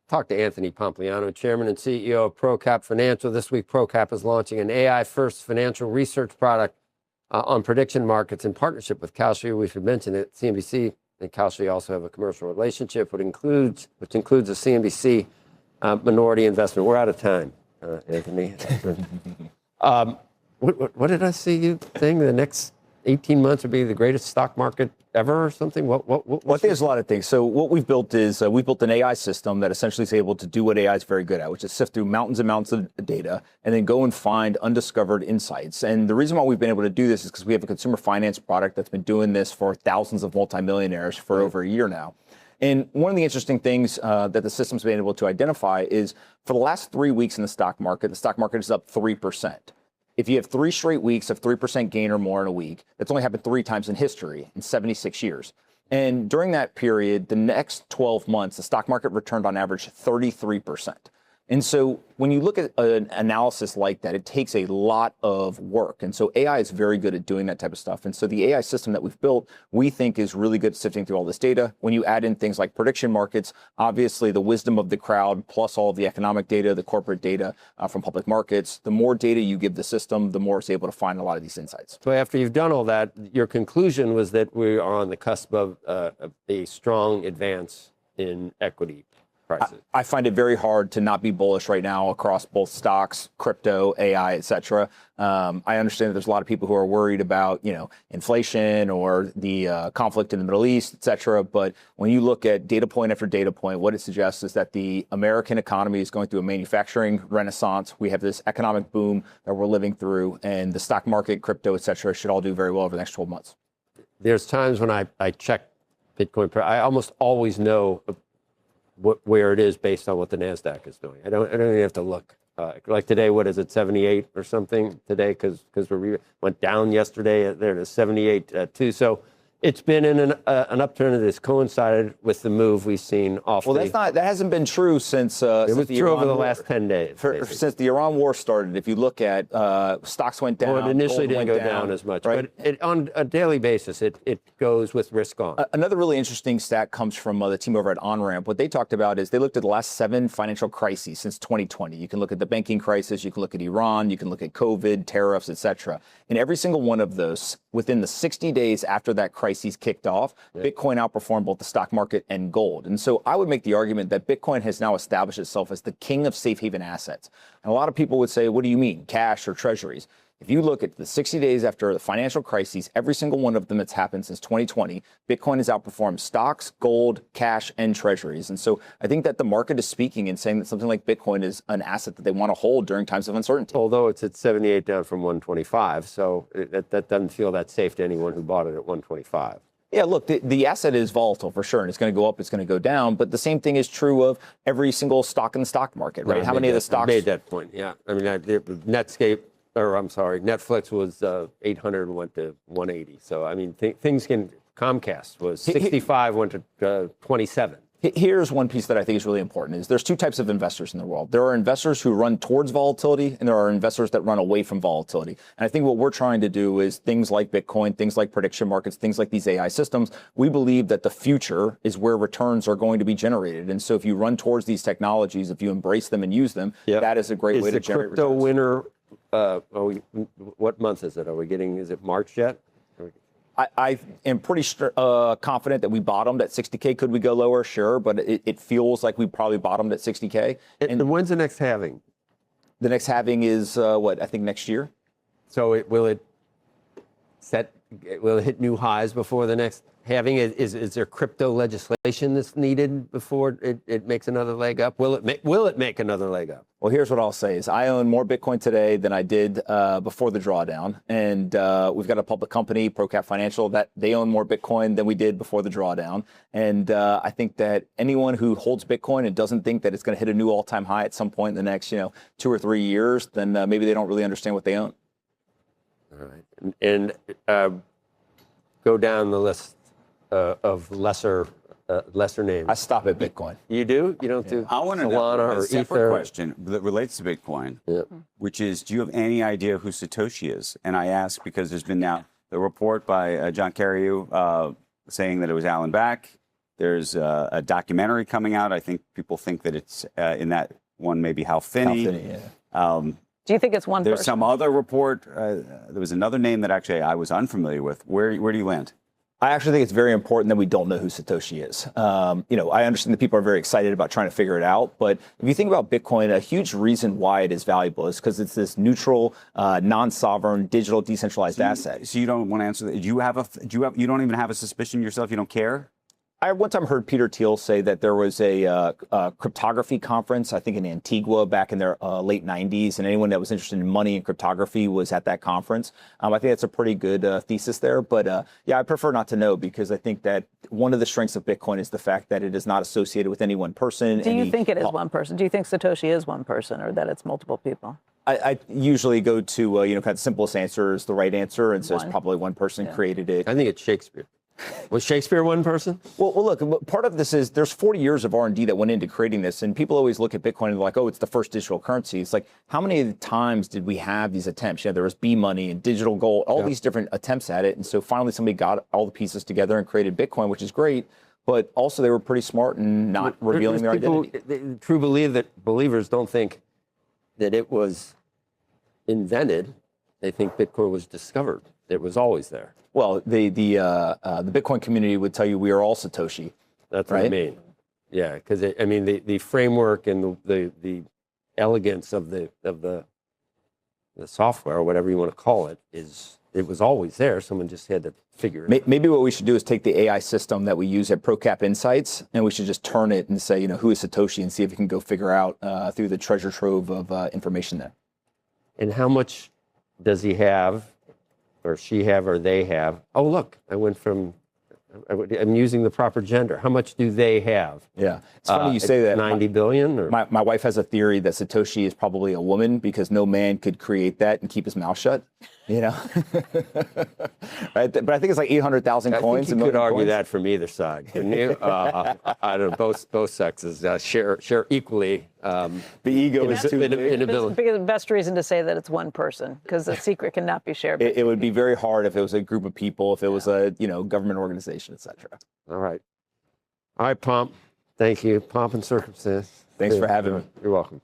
talk to Anthony Pompliano, Chairman and CEO of ProCap Financial. This week, ProCap is launching an AI-first financial research product on prediction markets in partnership with Kalshi. We should mention that CNBC and Kalshi also have a commercial relationship, which includes a CNBC minority investment. We're out of time, Anthony. What did I see you saying? The next 18 months would be the greatest stock market ever or something? Well, I think there's a lot of things. So what we've built is we've built an AI system that essentially is able to do what AI is very good at, which is sift through mountains and mountains of data and then go and find undiscovered insights. And the reason why we've been able to do this is because we have a consumer finance product that's been doing this for thousands of multimillionaires for over a year now. And one of the interesting things that the system's been able to identify is for the last 3 weeks in the stock market is up 3%. If you have 3 straight weeks of 3% gain or more in a week, that's only happened 3 times in history in 76 years. And during that period, the next 12 months, the stock market returned on average 33%. And so when you look at an analysis like that, it takes a lot of work. And so AI is very good at doing that type of stuff. And so the AI system that we've built, we think is really good at sifting through all this data. When you add in things like prediction markets, obviously the wisdom of the crowd, plus all of the economic data, the corporate data from public markets, the more data you give the system, the more it's able to find a lot of these insights. So after you've done all that, your conclusion was that we are on the cusp of a strong advance in equity prices. I find it very hard to not be bullish right now across both stocks, crypto, AI, et cetera. I understand that there's a lot of people who are worried about, inflation or the conflict in the Middle East, et cetera. But when you look at data point after data point, what it suggests is that the American economy is going through a manufacturing renaissance. We have this economic boom that we're living through, and the stock market, crypto, et cetera, should all do very well over the next 12 months. There's times when I check Bitcoin. I almost always know where it is based on what the NASDAQ is doing. I don't even have to look. Like today, what is it, 78 or something today? Because we went down yesterday. There it is, 78 too. So it's been in an upturn that has coincided with the move we've seen off. Well, that hasn't been true since it was true over the last 10 days. Since the Iran war started. If you look at stocks went down. Well, it initially didn't go down as much, right? But on a daily basis, it goes with risk on. Another really interesting stat comes from the team over at OnRamp. What they talked about is they looked at the last 7 financial crises since 2020. You can look at the banking crisis, you can look at Iran, you can look at COVID, tariffs, et cetera. And every single one of those, within the 60 days after that crisis kicked off, Bitcoin outperformed both the stock market and gold. And so I would make the argument that Bitcoin has now established itself as the king of safe haven assets. And a lot of people would say, what do you mean, cash or treasuries? If you look at the 60 days after the financial crises, every single one of them that's happened since 2020, Bitcoin has outperformed stocks, gold, cash, and treasuries. And so I think that the market is speaking and saying that something like Bitcoin is an asset that they want to hold during times of uncertainty. Although it's at 78 down from 125, so that doesn't feel that safe to anyone who bought it at 125. Yeah, look, the asset is volatile for sure, and it's going to go up, it's going to go down. But the same thing is true of every single stock in the stock market, right? No, how many of the stocks? I made that point, yeah. I mean, Netflix was 800 and went to 180. So, I mean, things can, Comcast was 65, went to 27. Here's one piece that I think is really important is there's 2 types of investors in the world. There are investors who run towards volatility, and there are investors that run away from volatility. And I think what we're trying to do is things like Bitcoin, things like prediction markets, things like these AI systems. We believe that the future is where returns are going to be generated. And so if you run towards these technologies, if you embrace them and use them, that is a great way to generate returns. Is the crypto winner, what month is it? Is it March yet? I am pretty confident that we bottomed at 60K. Could we go lower? Sure, but it feels like we probably bottomed at 60K. And when's the next halving? The next halving is I think next year. So will it hit new highs before the next halving? Is there crypto legislation that's needed before it makes another leg up? Will it make another leg up? Well, here's what I'll say is I own more Bitcoin today than I did before the drawdown. And we've got a public company, ProCap Financial, that they own more Bitcoin than we did before the drawdown. And I think that anyone who holds Bitcoin and doesn't think that it's going to hit a new all-time high at some point in the next 2 or 3 years, then maybe they don't really understand what they own. All right. And go down the list of lesser names. I stop at Bitcoin. You do? You don't do I want to Solana know a or separate Ether? question that relates to Bitcoin, which is, do you have any idea who Satoshi is? And I ask because there's been now the report by John Carreyrou saying that it was Alan Back. There's a documentary coming out. I think people think that it's in that one, maybe How Finney. Do you think it's one There's person? some other report. There was another name that actually I was unfamiliar with. Where do you land? I actually think it's very important that we don't know who Satoshi is. I understand that people are very excited about trying to figure it out, but if you think about Bitcoin, a huge reason why it is valuable is because it's this neutral, non-sovereign, digital, decentralized asset. So you don't want to answer that? You don't even have a suspicion yourself? You don't care? I one time heard Peter Thiel say that there was a cryptography conference, I think in Antigua back in the late 90s, and anyone that was interested in money and cryptography was at that conference. I think that's a pretty good thesis there, but yeah, I prefer not to know because I think that one of the strengths of Bitcoin is the fact that it is not associated with any one person. Do you think it is one person? Do you think Satoshi is one person or that it's multiple people? I usually go to, kind of the simplest answer is the right answer, and so it's probably one person created it. I think it's Shakespeare. Was Shakespeare one person? Well, look, part of this is there's 40 years of R&D that went into creating this, and people always look at Bitcoin and they're like, oh, it's the first digital currency. It's like, how many times did we have these attempts? There was B-money and digital gold, all these different attempts at it, and so finally somebody got all the pieces together and created Bitcoin, which is great, but also they were pretty smart in not revealing their identity. True believers don't think that it was invented. They think Bitcoin was discovered. It was always there. Well, the Bitcoin community would tell you we are all Satoshi. That's what I mean. Yeah, because the framework and the elegance of the software, or whatever you want to call it, it was always there. Someone just had to figure it out. Maybe what we should do is take the AI system that we use at ProCap Insights, and we should just turn it and say, who is Satoshi, and see if we can go figure out through the treasure trove of information there. And how much does he have, or she have, or they have? Oh, look, I'm using the proper gender. How much do they have? Yeah, it's funny you say that. 90 billion? Or? My wife has a theory that Satoshi is probably a woman because no man could create that and keep his mouth shut. Right? But I think it's like 800,000 coins. You could argue that from either side, couldn't you? I don't know. Both sexes share equally. The ego is too big. It's the best reason to say that it's one person because the secret cannot be shared. It would be very hard if it was a group of people, if it was a government organization, etc. All right, Pomp. Thank you, Pomp and Circumstance. Thanks for having me. You're welcome.